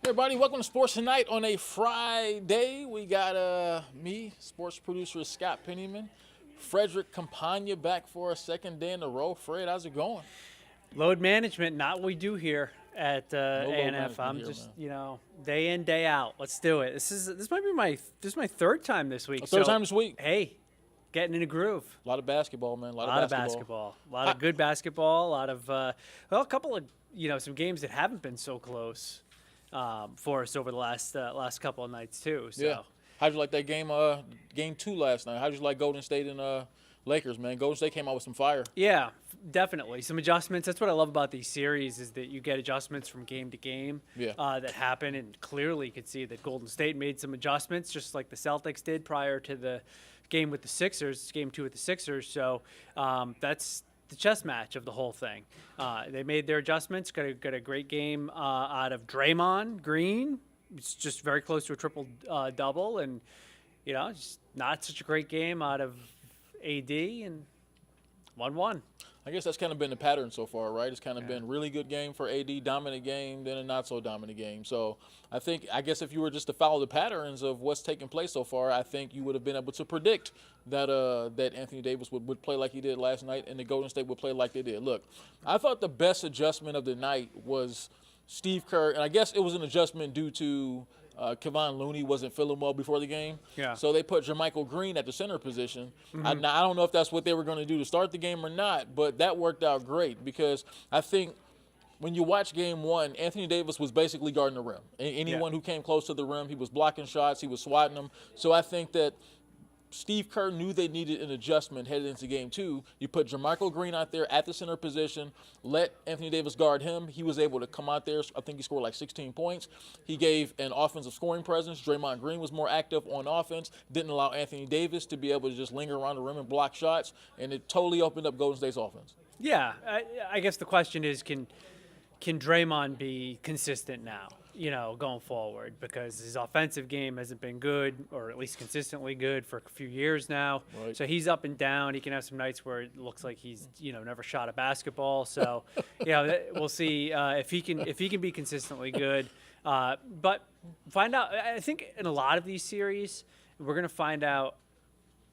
Hey everybody, welcome to Sports Tonight on a Friday. We got me, sports producer Scott Pennyman, Frederick Campagna back for a second day in a row. Fred, how's it going? Load management, not what we do here at No load ANF. management I'm here, just, man. day in, day out. Let's do it. This might be my third time this week. Third time this week. Hey, getting in a groove. A lot of basketball, man. A lot of basketball. A lot of good basketball. A lot of a couple of some games that haven't been so close for us over the last couple of nights too. So. Yeah. How'd you like that game 2 last night? How'd you like Golden State and Lakers, man? Golden State came out with some fire. Yeah, definitely. Some adjustments. That's what I love about these series is that you get adjustments from game to game that happen, and clearly you could see that Golden State made some adjustments, just like the Celtics did prior to the game with the Sixers, game 2 with the Sixers. So that's the chess match of the whole thing. They made their adjustments, got a great game out of Draymond Green. It's just very close to a triple-double, and, just not such a great game out of AD, and 1-1. I guess that's kind of been the pattern so far, right? It's kind of been really good game for AD, dominant game, then a not so dominant game. So I guess if you were just to follow the patterns of what's taking place so far, I think you would have been able to predict that that Anthony Davis would play like he did last night and the Golden State would play like they did. Look, I thought the best adjustment of the night was Steve Kerr, and I guess it was an adjustment due to Kevon Looney wasn't feeling well before the game. Yeah. So they put Jermichael Green at the center position. I don't know if that's what they were going to do to start the game or not, but that worked out great because I think when you watch game 1, Anthony Davis was basically guarding the rim. Anyone who came close to the rim, he was blocking shots, he was swatting them. So I think that Steve Kerr knew they needed an adjustment headed into game 2. You put Jermichael Green out there at the center position, let Anthony Davis guard him. He was able to come out there. I think he scored like 16 points. He gave an offensive scoring presence. Draymond Green was more active on offense, didn't allow Anthony Davis to be able to just linger around the rim and block shots, and it totally opened up Golden State's offense. Yeah, I guess the question is, can Draymond be consistent now, going forward? Because his offensive game hasn't been good, or at least consistently good, for a few years now. Right. So he's up and down. He can have some nights where it looks like he's, never shot a basketball. So, we'll see if he can be consistently good. But find out. I think in a lot of these series, we're going to find out.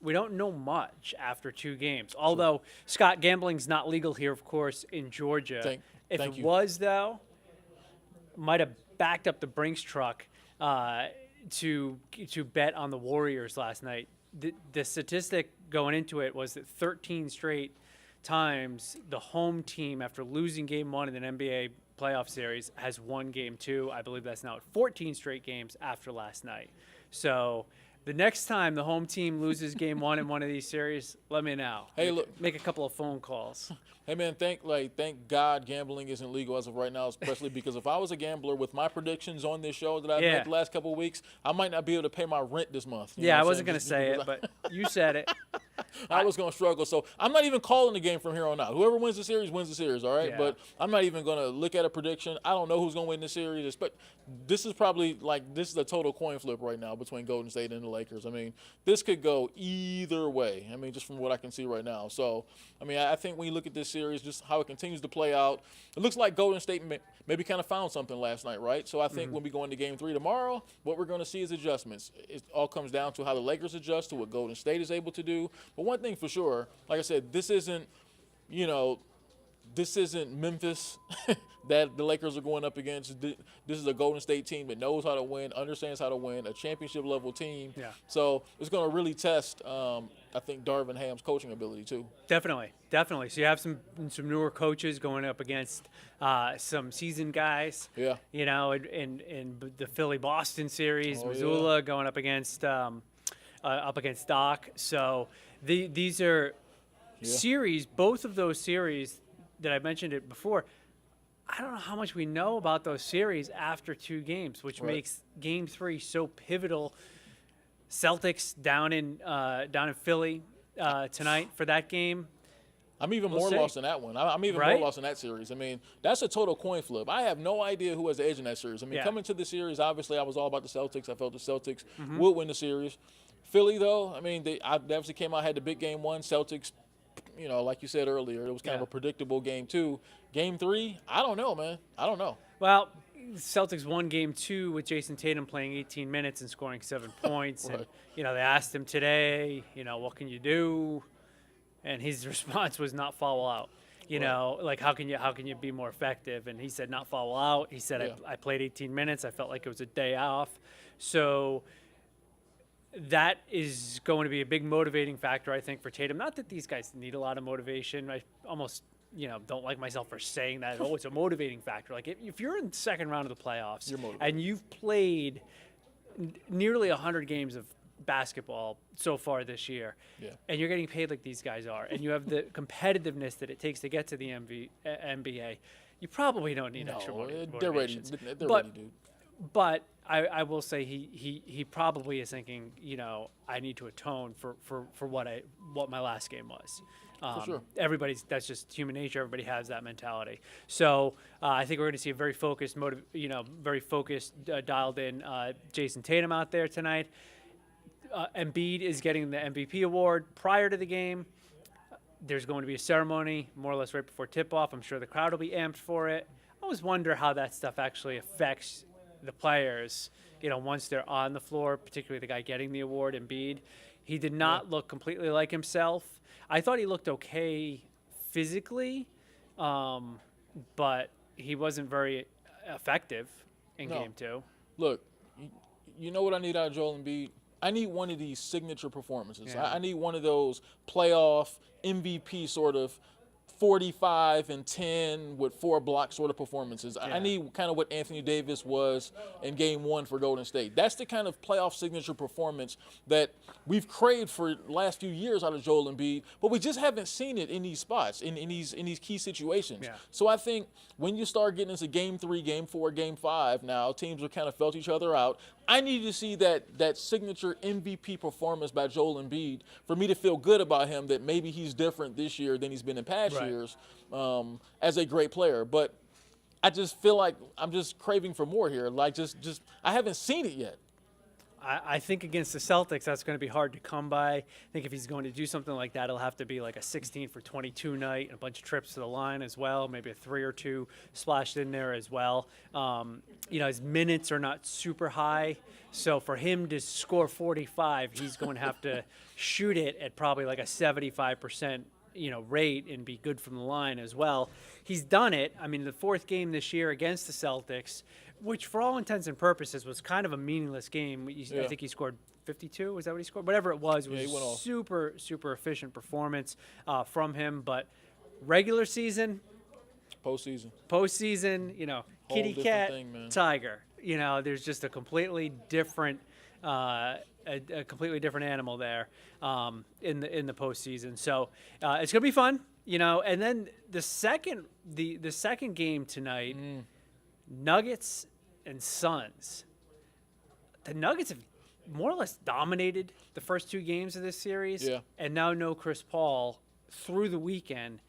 We don't know much after 2 games. Although, Scott, gambling's not legal here, of course, in Georgia. If it was, though, might have backed up the Brinks truck to bet on the Warriors last night. The statistic going into it was that 13 straight times the home team, after losing game 1 in an NBA playoff series, has won game 2. I believe that's now at 14 straight games after last night. So the next time the home team loses game 1 in one of these series, let me know. Hey, make a couple of phone calls. Hey man, thank God gambling isn't legal as of right now, especially because if I was a gambler with my predictions on this show that I've made the last couple of weeks, I might not be able to pay my rent this month. I wasn't going to say it, but you said it. I was going to struggle, so I'm not even calling the game from here on out. Whoever wins the series wins the series, all right? Yeah. But I'm not even going to look at a prediction. I don't know who's going to win the series. But this is probably this is a total coin flip right now between Golden State and the Lakers. I mean, this could go either way. I mean, just from what I can see right now. So, I mean, I think when you look at this series, just how it continues to play out, it looks like Golden State maybe kind of found something last night, right? So I think when we go into game 3 tomorrow, what we're going to see is adjustments. It all comes down to how the Lakers adjust to what Golden State is able to do. But one thing for sure, like I said, this isn't Memphis that the Lakers are going up against. This is a Golden State team that knows how to win, understands how to win, a championship-level team. Yeah. So it's going to really test, I think, Darvin Ham's coaching ability too. Definitely. So you have some newer coaches going up against some seasoned guys. Yeah. In the Philly-Boston series, Missoula going up against Doc. So these are series, both of those series that I mentioned it before. I don't know how much we know about those series after 2 games, which makes game 3 so pivotal. Celtics down in Philly tonight for that game. I'm even more lost in that one. I'm even more lost in that series. I mean, that's a total coin flip. I have no idea who has the edge in that series. I mean, coming to the series, obviously I was all about the Celtics. I felt the Celtics would win the series. Philly, though, I mean, they obviously came out, had the big game 1. Celtics, like you said earlier, it was kind of a predictable game 2. Game 3, I don't know, man. I don't know. Well, Celtics won game 2 with Jason Tatum playing 18 minutes and scoring 7 points. Right. And, they asked him today, what can you do? And his response was not foul out. Like how can you be more effective? And he said not foul out. He said, I played 18 minutes. I felt like it was a day off. So that is going to be a big motivating factor, I think, for Tatum. Not that these guys need a lot of motivation. I almost don't like myself for saying that. Oh, it's a motivating factor. Like if you're in the second round of the playoffs and you've played nearly 100 games of basketball so far this year, and you're getting paid like these guys are, and you have the competitiveness that it takes to get to the NBA, you probably don't need extra motivation. They're ready. They're ready, dude. But I will say he probably is thinking, I need to atone for what my last game was. For sure. That's just human nature. Everybody has that mentality. So I think we're going to see a very focused, dialed in Jason Tatum out there tonight. Embiid is getting the MVP award prior to the game. There's going to be a ceremony more or less right before tip-off. I'm sure the crowd will be amped for it. I always wonder how that stuff actually affects the players, once they're on the floor, particularly the guy getting the award, Embiid. He did not look completely like himself. I thought he looked okay physically, but he wasn't very effective in game 2. Look, you know what I need out of Joel Embiid? I need one of these signature performances. I need one of those playoff MVP sort of 45 and 10 with 4 blocks sort of performances. I need kind of what Anthony Davis was in game 1 for Golden State. That's the kind of playoff signature performance that we've craved for the last few years out of Joel Embiid, but we just haven't seen it in these spots, in these key situations. Yeah. So I think when you start getting into game 3, game 4, game 5 now, teams have kind of felt each other out. I need to see that signature MVP performance by Joel Embiid for me to feel good about him, that maybe he's different this year than he's been in past years as a great player. But I just feel like I'm just craving for more here. Like just I haven't seen it yet. I think against the Celtics, that's going to be hard to come by. I think if he's going to do something like that, it'll have to be like a 16 for 22 night and a bunch of trips to the line as well, maybe a 3 or 2 splashed in there as well. His minutes are not super high, so for him to score 45, he's going to have to shoot it at probably like a 75% rate and be good from the line as well. He's done it. I mean, the 4th game this year against the Celtics, which for all intents and purposes was kind of a meaningless game. I think he scored 52. Was that what he scored? Whatever it was a super, super efficient performance from him. But regular season, postseason, kitty cat, tiger. There's just a completely different animal there in the postseason. So it's gonna be fun, And then the second game tonight, Nuggets and Suns. The Nuggets have more or less dominated the first 2 games of this series, and now no Chris Paul through the weekend.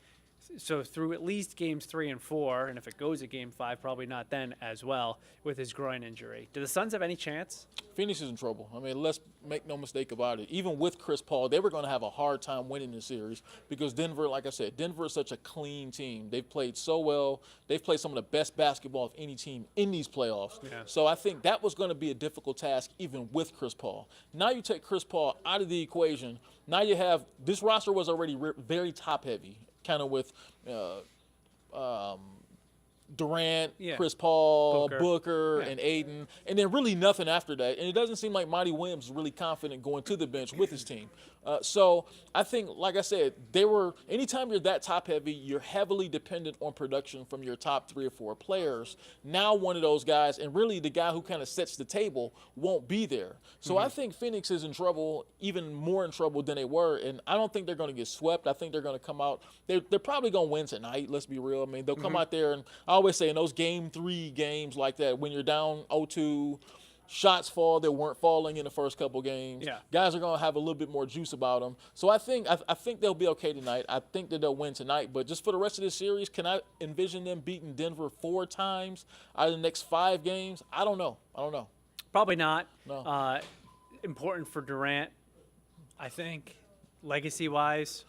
So through at least games 3 and 4, and if it goes to game 5, probably not then as well, with his groin injury. Do the Suns have any chance? Phoenix is in trouble. I mean, let's make no mistake about it. Even with Chris Paul, they were going to have a hard time winning this series because Denver, like I said, Denver is such a clean team. They've played so well. They've played some of the best basketball of any team in these playoffs. Yeah. So I think that was going to be a difficult task even with Chris Paul. Now you take Chris Paul out of the equation. Now you have – this roster was already very top-heavy, kind of with Durant, Chris Paul, Booker and Aiden, and then really nothing after that. And it doesn't seem like Monty Williams is really confident going to the bench with his team. So I think, like I said, anytime you're that top heavy, you're heavily dependent on production from your top 3 or 4 players. Now one of those guys, and really the guy who kind of sets the table, won't be there. So I think Phoenix is in trouble, even more in trouble than they were, and I don't think they're going to get swept. I think they're going to come out. They're probably going to win tonight, let's be real. I mean, they'll come out there, and I always say in those game 3 games like that, when you're down 0-2, shots fall that weren't falling in the first couple games. Yeah. Guys are going to have a little bit more juice about them. So I think they'll be okay tonight. I think that they'll win tonight. But just for the rest of this series, can I envision them beating Denver 4 times out of the next 5 games? I don't know. Probably not. No. Important for Durant, I think, legacy-wise.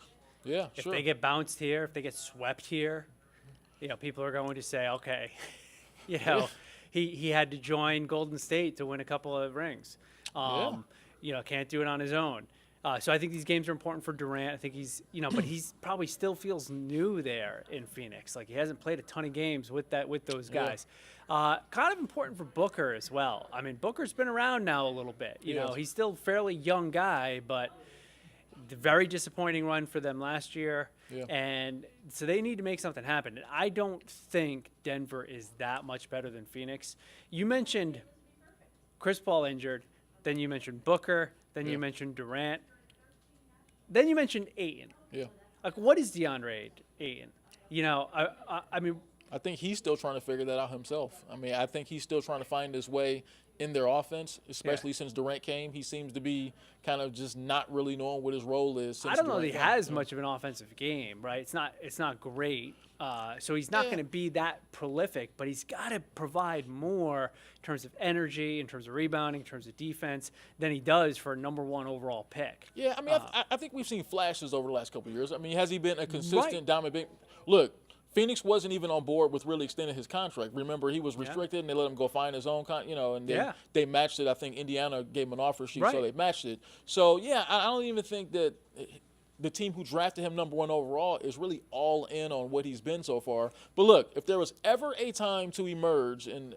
Yeah, if they get bounced here, if they get swept here, people are going to say, okay, he had to join Golden State to win a couple of rings. Can't do it on his own. So I think these games are important for Durant. I think he's, but he's probably still feels new there in Phoenix. Like he hasn't played a ton of games with those guys. Kind of important for Booker as well. I mean, Booker's been around now a little bit. You know, he's still a fairly young guy, but the very disappointing run for them last year. And so they need to make something happen. And I don't think Denver is that much better than Phoenix. You mentioned Chris Paul injured, then you mentioned Booker, then you mentioned Durant. Then you mentioned Ayton. Like, what is DeAndre Ayton? I mean, I think he's still trying to figure that out himself. I mean, I think he's still trying to find his way in their offense, especially since Durant came. He seems to be kind of just not really knowing what his role is. Since I don't know Durant that he has much of an offensive game, right? It's not great. So he's not going to be that prolific, but he's got to provide more in terms of energy, in terms of rebounding, in terms of defense than he does for a number 1 overall pick. Yeah, I mean, I think we've seen flashes over the last couple of years. I mean, has he been a consistent dominant big? Look, Phoenix wasn't even on board with really extending his contract. Remember, he was restricted, and they let him go find his own and they matched it. I think Indiana gave him an offer sheet, so they matched it. So, I don't even think that the team who drafted him number 1 overall is really all in on what he's been so far. But look, if there was ever a time to emerge and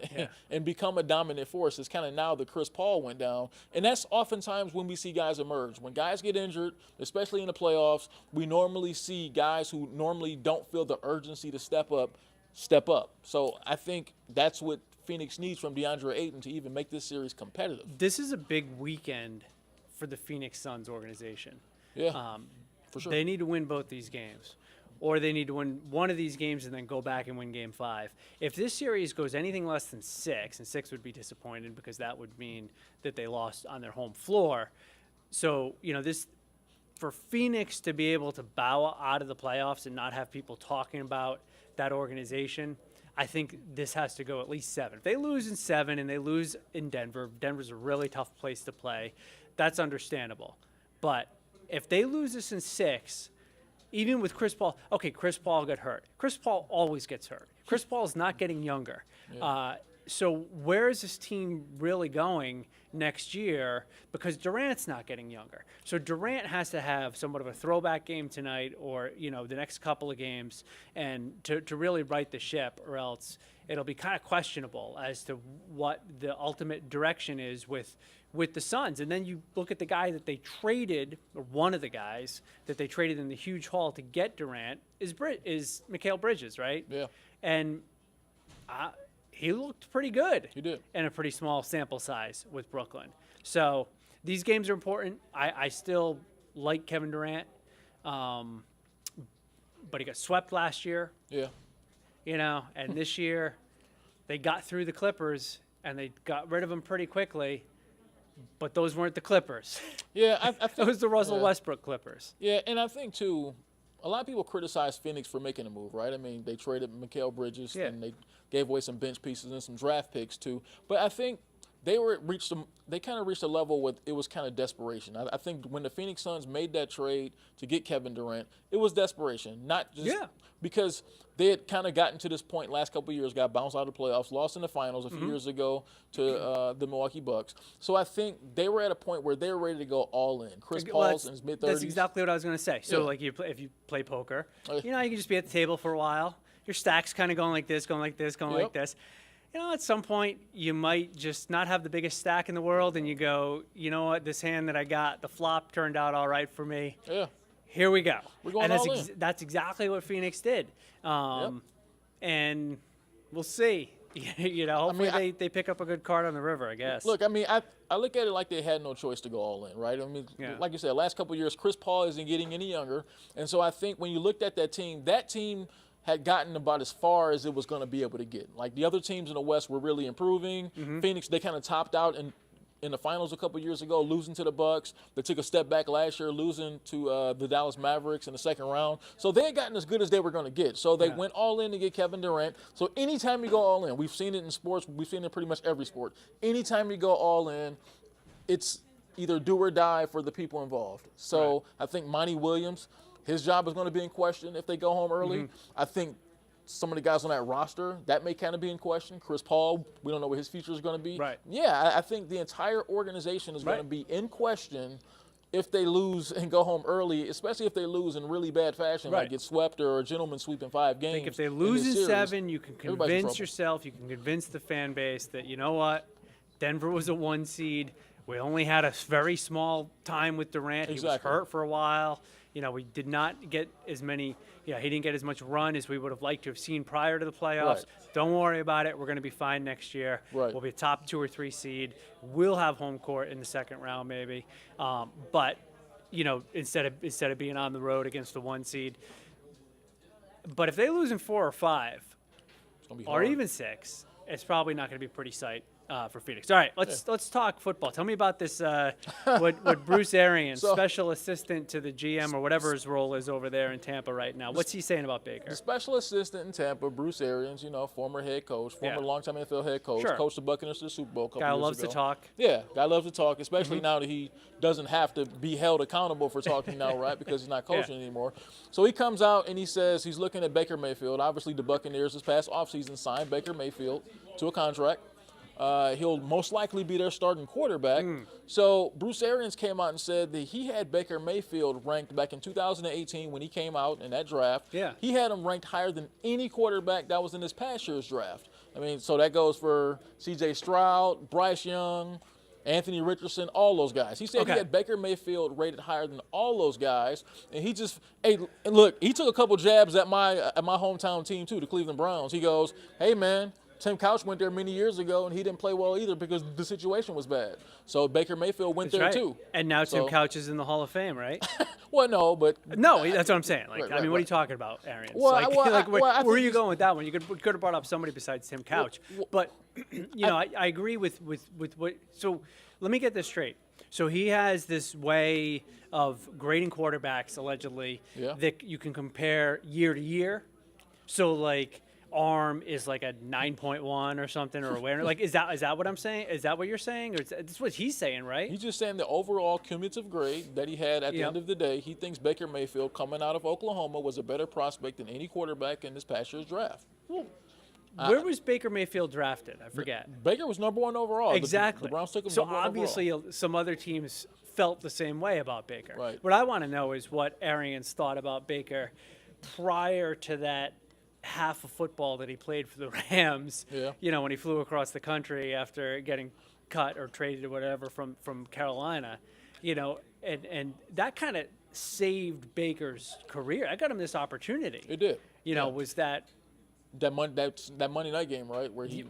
become a dominant force, it's kind of now that Chris Paul went down. And that's oftentimes when we see guys emerge. When guys get injured, especially in the playoffs, we normally see guys who normally don't feel the urgency to step up. So I think that's what Phoenix needs from DeAndre Ayton to even make this series competitive. This is a big weekend for the Phoenix Suns organization. For sure. They need to win both these games, or they need to win one of these games and then go back and win Game 5. If this series goes anything less than 6, and 6 would be disappointed because that would mean that they lost on their home floor. So, this for Phoenix to be able to bow out of the playoffs and not have people talking about that organization, I think this has to go at least 7. If they lose in 7 and they lose in Denver's a really tough place to play. That's understandable. But if they lose this in 6, even with Chris Paul, Chris Paul got hurt. Chris Paul always gets hurt. Chris Paul is not getting younger. So where is this team really going next year? Because Durant's not getting younger. So Durant has to have somewhat of a throwback game tonight or, the next couple of games and to really right the ship, or else it'll be kind of questionable as to what the ultimate direction is with the Suns. And then you look at the guy that they traded, or one of the guys that they traded in the huge haul to get Durant is Mikal Bridges, right? And he looked pretty good. He did. In a pretty small sample size with Brooklyn. So these games are important. I still like Kevin Durant, but he got swept last year. And this year they got through the Clippers and they got rid of him pretty quickly. But those weren't the Clippers. I think it was the Russell Westbrook Clippers. And I think, too, a lot of people criticize Phoenix for making a move, right? I mean, they traded Mikal Bridges and they gave away some bench pieces and some draft picks, too. But I think they kind of reached a level where it was kind of desperation. I think when the Phoenix Suns made that trade to get Kevin Durant, it was desperation, not just because they had kind of gotten to this point last couple of years, got bounced out of the playoffs, lost in the finals a few years ago to the Milwaukee Bucks. So I think they were at a point where they were ready to go all in. Chris Paul's in his mid-30s. That's exactly what I was going to say. So like if you play poker, you can just be at the table for a while. Your stack's kind of going like this, going like this, going like this. At some point, you might just not have the biggest stack in the world, and you go, you know what, this hand that I got, the flop turned out all right for me. Here we go. We're going all in. That's exactly what Phoenix did. And we'll see. Hopefully they pick up a good card on the river, I guess. Look, I mean, I look at it like they had no choice to go all in, right? I mean, like you said, last couple of years, Chris Paul isn't getting any younger. And so I think when you looked at that team had gotten about as far as it was going to be able to get. Like the other teams in the West were really improving. Phoenix, they kind of topped out in the finals a couple years ago, losing to the Bucks. They took a step back last year, losing to the Dallas Mavericks in the second round. So they had gotten as good as they were going to get. So they went all in to get Kevin Durant. So anytime you go all in, we've seen it in sports, we've seen it in pretty much every sport. Anytime you go all in, it's either do or die for the people involved. So I think Monty Williams, his job is going to be in question if they go home early. I think some of the guys on that roster, that may kind of be in question. Chris Paul, we don't know what his future is going to be. Right. Yeah, I think the entire organization is going to be in question if they lose and go home early, especially if they lose in really bad fashion, like get swept or a gentleman sweep in 5 games. I think if they lose in 7, you can convince yourself, you can convince the fan base that, you know what, Denver was a 1 seed. We only had a very small time with Durant. He was hurt for a while. You know, we did not get as many. Yeah, he didn't get as much run as we would have liked to have seen prior to the playoffs. Right. Don't worry about it. We're going to be fine next year. Right. We'll be a top 2 or 3 seed. We'll have home court in the second round, maybe. But you know, instead of being on the road against the 1 seed. But if they lose in 4 or 5, or even 6, it's probably not going to be a pretty sight for Phoenix. All right, let's talk football. Tell me about this. What Bruce Arians, special assistant to the GM or whatever his role is over there in Tampa right now. What's he saying about Baker? The special assistant in Tampa, Bruce Arians, you know, former head coach, former longtime NFL head coach, coached the Buccaneers to the Super Bowl a couple years ago. Guy loves to talk. Yeah, guy loves to talk, especially now that he doesn't have to be held accountable for talking now, right? Because he's not coaching anymore. So he comes out and he says he's looking at Baker Mayfield. Obviously, the Buccaneers this past offseason signed Baker Mayfield to a contract. He'll most likely be their starting quarterback. So Bruce Arians came out and said that he had Baker Mayfield ranked back in 2018 when he came out in that draft. Yeah. He had him ranked higher than any quarterback that was in this past year's draft. I mean, so that goes for C.J. Stroud, Bryce Young, Anthony Richardson, all those guys. He said he had Baker Mayfield rated higher than all those guys, and he just, hey, look, he took a couple jabs at my hometown team too, the Cleveland Browns. He goes, hey man, Tim Couch went there many years ago, and he didn't play well either because the situation was bad. So Baker Mayfield went there too. And now Tim Couch is in the Hall of Fame, right? Well, no, but no, that's what I'm saying. Like, I mean, what are you talking about, Arians? Where are you going with that one? You could have brought up somebody besides Tim Couch. But you know, I agree with what. So let me get this straight. So he has this way of grading quarterbacks allegedly that you can compare year to year. So like, arm is like a 9.1 or something, or awareness. Like, is that what I'm saying? Is that what you're saying? Or that's what he's saying, right? He's just saying the overall cumulative grade that he had at the end of the day. He thinks Baker Mayfield, coming out of Oklahoma, was a better prospect than any quarterback in this past year's draft. Where was Baker Mayfield drafted? I forget. Baker was number 1 overall. Exactly. The Browns took him so number 1 obviously overall. some other teams felt the same way about Baker. Right. What I want to know is what Arians thought about Baker prior to that half of football that he played for the Rams, you know, when he flew across the country after getting cut or traded or whatever from Carolina, you know, and that kind of saved Baker's career. I got him this opportunity. It did. You know, was that Monday night game, right? Where he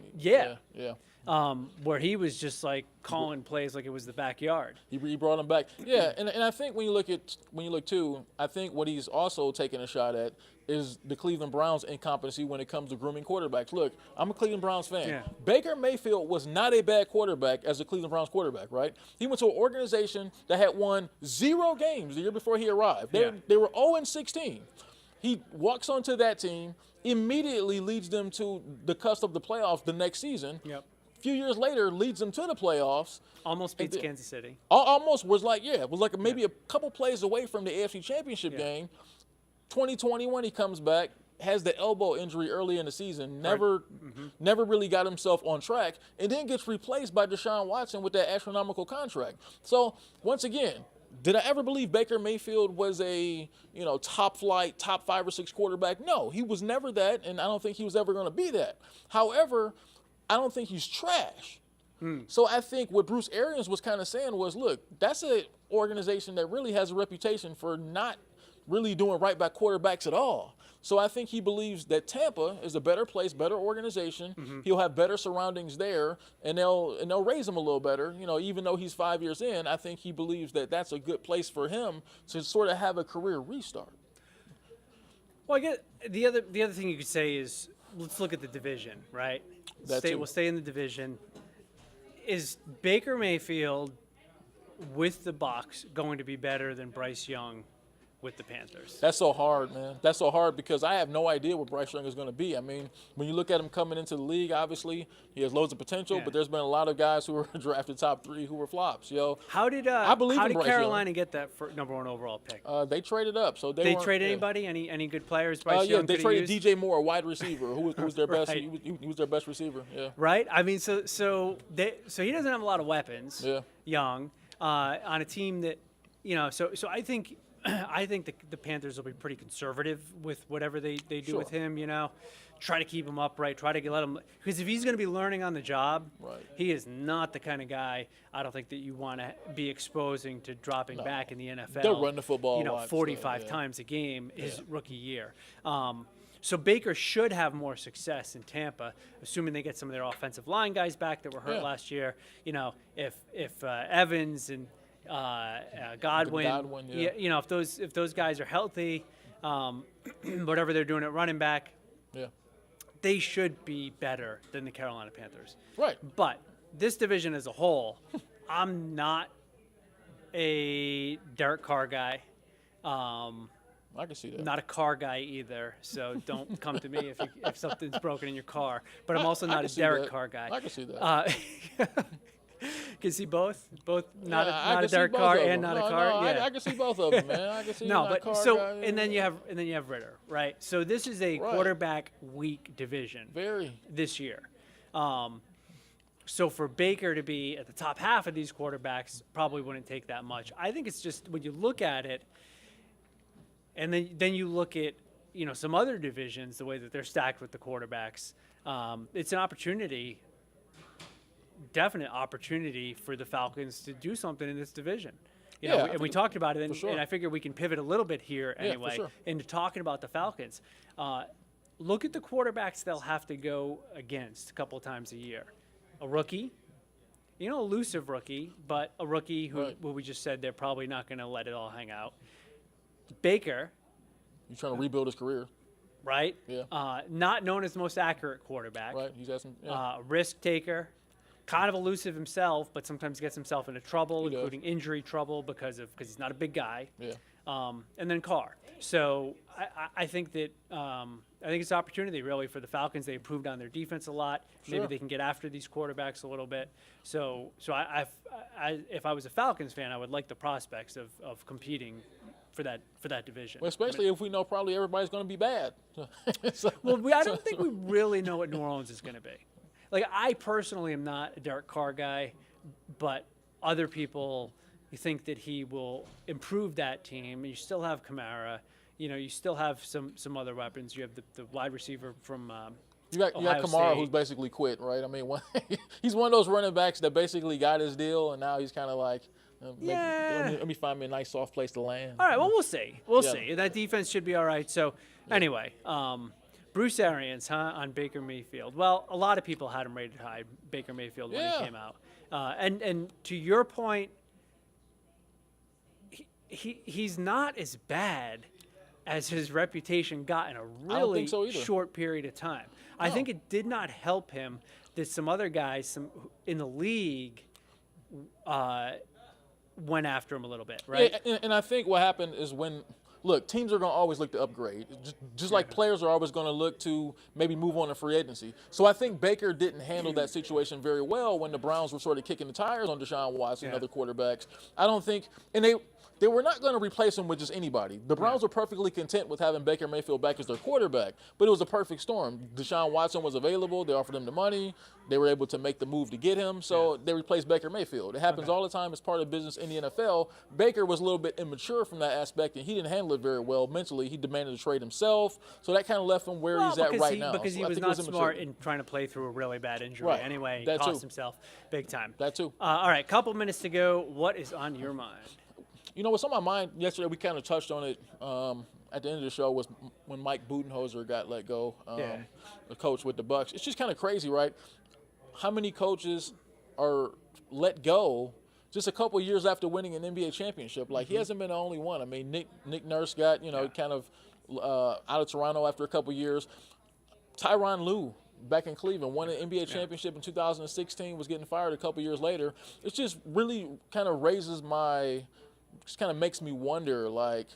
where he was just like calling plays like it was the backyard. He brought him back. Yeah, and I think when you look too, I think what he's also taking a shot at is the Cleveland Browns' incompetency when it comes to grooming quarterbacks. Look, I'm a Cleveland Browns fan. Yeah. Baker Mayfield was not a bad quarterback as a Cleveland Browns quarterback, right? He went to an organization that had won 0 games the year before he arrived. They were 0-16. He walks onto that team, immediately leads them to the cusp of the playoffs the next season. Yep. A few years later, leads them to the playoffs. Almost beats Kansas City. Almost was like, maybe a couple plays away from the AFC Championship game. 2021, he comes back, has the elbow injury early in the season, never really got himself on track, and then gets replaced by Deshaun Watson with that astronomical contract. So, once again, did I ever believe Baker Mayfield was a, top flight, top 5 or 6 quarterback? No, he was never that, and I don't think he was ever going to be that. However, I don't think he's trash. So I think what Bruce Arians was kind of saying was, look, that's an organization that really has a reputation for not really doing right by quarterbacks at all. So I think he believes that Tampa is a better place, better organization. He'll have better surroundings there, and they'll raise him a little better. Even though he's 5 years in, I think he believes that that's a good place for him to sort of have a career restart. Well, I guess the other thing you could say is, let's look at the division, right? We'll stay in the division. Is Baker Mayfield with the Bucs going to be better than Bryce Young with the Panthers? That's so hard, man. That's so hard because I have no idea what Bryce Young is going to be. I mean, when you look at him coming into the league, obviously he has loads of potential, Yeah. but there's been a lot of guys who were drafted top 3 who were flops. How did Carolina get that number 1 overall pick? They traded up, so they trade anybody? Any good players? Bryce Yeah, Young they traded used? DJ Moore, a wide receiver, who was their best. Right. He was their best receiver. Yeah. Right. I mean, so he doesn't have a lot of weapons. Yeah. Young on a team that, So I think the Panthers will be pretty conservative with whatever they do Sure. with him. Try to keep him upright. Try to let him, because if he's going to be learning on the job, Right. he is not the kind of guy I don't think that you want to be exposing to dropping back in the NFL. They'll run the football a lot, 45 so, times a game his rookie year. So Baker should have more success in Tampa, assuming they get some of their offensive line guys back that were hurt last year. If Evans and Godwin, if those guys are healthy, whatever they're doing at running back, they should be better than the Carolina Panthers. Right. But this division as a whole, I'm not a Derek Carr guy. I can see that. Not a car guy either, so don't come to me if something's broken in your car. But I'm also not a Derek Carr guy. I can see that. Can see both? Not I a Derek Carr and not a car? No, yeah. I can see both of them, man. I can see No, not but a car so guy, and then you have Ritter, right? So this is a quarterback weak division this year. So for Baker to be at the top half of these quarterbacks probably wouldn't take that much. I think it's just when you look at it, and then you look at some other divisions, the way that they're stacked with the quarterbacks. It's an opportunity, definite opportunity for the Falcons to do something in this division. And we talked about it, and I figure we can pivot a little bit here anyway into talking about the Falcons. Look at the quarterbacks they'll have to go against a couple of times a year. A rookie, elusive rookie, but a rookie who we just said they're probably not going to let it all hang out. Baker. He's trying to rebuild his career. Right? Yeah. Not known as the most accurate quarterback. Right. He's had some. Risk taker. Kind of elusive himself, but sometimes gets himself into trouble, including injury trouble because he's not a big guy. Yeah. And then Carr. So I think that I think it's an opportunity really for the Falcons. They improved on their defense a lot. Maybe they can get after these quarterbacks a little bit. So if I was a Falcons fan, I would like the prospects of competing for that division. Well, especially if we know probably everybody's going to be bad. I don't think we really know what New Orleans is going to be. Like, I personally am not a Derek Carr guy, but other people think that he will improve that team. You still have Kamara. You still have some other weapons. You have the wide receiver from You got Kamara, who's basically quit, right? I mean, he's one of those running backs that basically got his deal, and now he's kind of like, let me find me a nice soft place to land. All right, well, we'll see. We'll see. That defense should be all right. So, anyway, Bruce Arians, on Baker Mayfield. Well, a lot of people had him rated high, Baker Mayfield, when he came out. And to your point, he's not as bad as his reputation got in a really short period of time. No. I think it did not help him that some other guys in the league went after him a little bit, right? Yeah, and I think what happened is look, teams are going to always look to upgrade, just like players are always going to look to maybe move on to free agency. So I think Baker didn't handle that situation very well when the Browns were sort of kicking the tires on Deshaun Watson and other quarterbacks. I don't think – and they were not going to replace him with just anybody. The Browns were perfectly content with having Baker Mayfield back as their quarterback, but it was a perfect storm. Deshaun Watson was available. They offered him the money. They were able to make the move to get him, so they replaced Baker Mayfield. It happens all the time as part of business in the NFL. Baker was a little bit immature from that aspect, and he didn't handle it very well mentally. He demanded to trade himself, so that kind of left him where he's at right now. Because he was not smart in trying to play through a really bad injury. Right. Anyway, he cost himself big time. That too. All right, couple minutes to go. What is on your mind? What's on my mind yesterday, we kind of touched on it at the end of the show, was when Mike Budenholzer got let go, the coach with the Bucs. It's just kind of crazy, right? How many coaches are let go just a couple years after winning an NBA championship? Like, he hasn't been the only one. I mean, Nick Nurse got, kind of out of Toronto after a couple years. Tyronn Lue, back in Cleveland, won an NBA championship in 2016, was getting fired a couple years later. It just really kind of makes me wonder, like,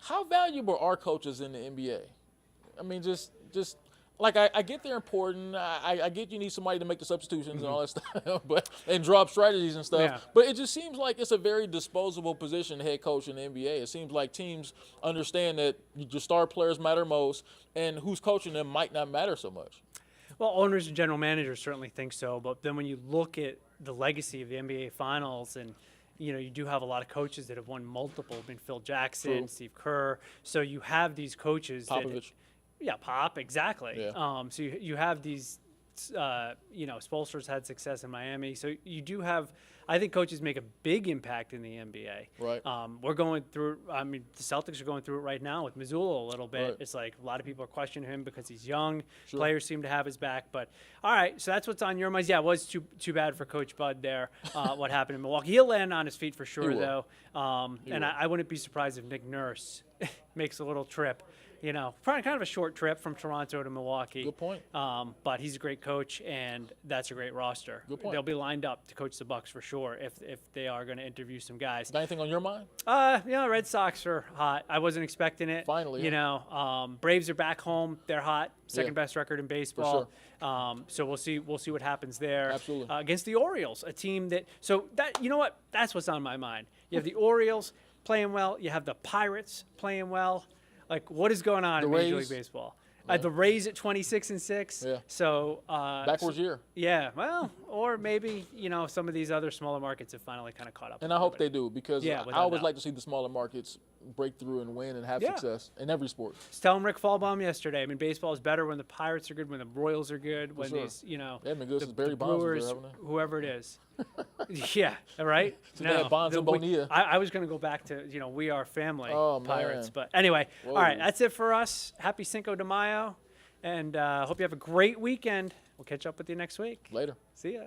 How valuable are coaches in the NBA? I mean, just like I get they're important. I get you need somebody to make the substitutions and all that stuff, and drop strategies and stuff. Yeah. But it just seems like it's a very disposable position, head coach in the NBA. It seems like teams understand that your star players matter most, and who's coaching them might not matter so much. Well, owners and general managers certainly think so, but then when you look at the legacy of the NBA Finals, and you do have a lot of coaches that have won multiple. I mean, Phil Jackson, True. Steve Kerr. So you have these coaches. Popovich. Yeah, Pop, exactly. Yeah. So you have these, Spoelstra's had success in Miami. So you do have, I think coaches make a big impact in the NBA. Right. We're going through, I mean, the Celtics are going through it right now with Missoula a little bit. Right. It's like a lot of people are questioning him because he's young. Sure. Players seem to have his back. But, all right, so that's what's on your minds. Yeah, it was too bad for Coach Bud there, what happened in Milwaukee. He'll land on his feet for sure, though. And I wouldn't be surprised if Nick Nurse makes a little trip. Probably kind of a short trip from Toronto to Milwaukee. Good point. But he's a great coach, and that's a great roster. Good point. They'll be lined up to coach the Bucks for sure if they are going to interview some guys. Got anything on your mind? Red Sox are hot. I wasn't expecting it. Finally, Braves are back home. They're hot. Second best record in baseball. For sure. So we'll see what happens there. Absolutely. Against the Orioles, a team that you know what? That's what's on my mind. You have the Orioles playing well. You have the Pirates playing well. Like, what is going on in Major League Baseball? The Rays at 26-6. Yeah. So Backwards year. Yeah. Well, or maybe some of these other smaller markets have finally kind of caught up. And I hope they do, because I without always doubt. like to see the smaller markets break through and win and have success in every sport. I was telling Rick Fallbaum yesterday. I mean, baseball is better when the Pirates are good, when the Royals are good, when sure. these, They haven't been good since Barry the Bonds was Brewers, there, haven't they? whoever it is. Yeah, right? So they had Bonds and Bonilla. I was going to go back to, we are family Pirates. Man. But anyway, Whoa. all right, that's it for us. Happy Cinco de Mayo, and hope you have a great weekend. We'll catch up with you next week. Later. See ya.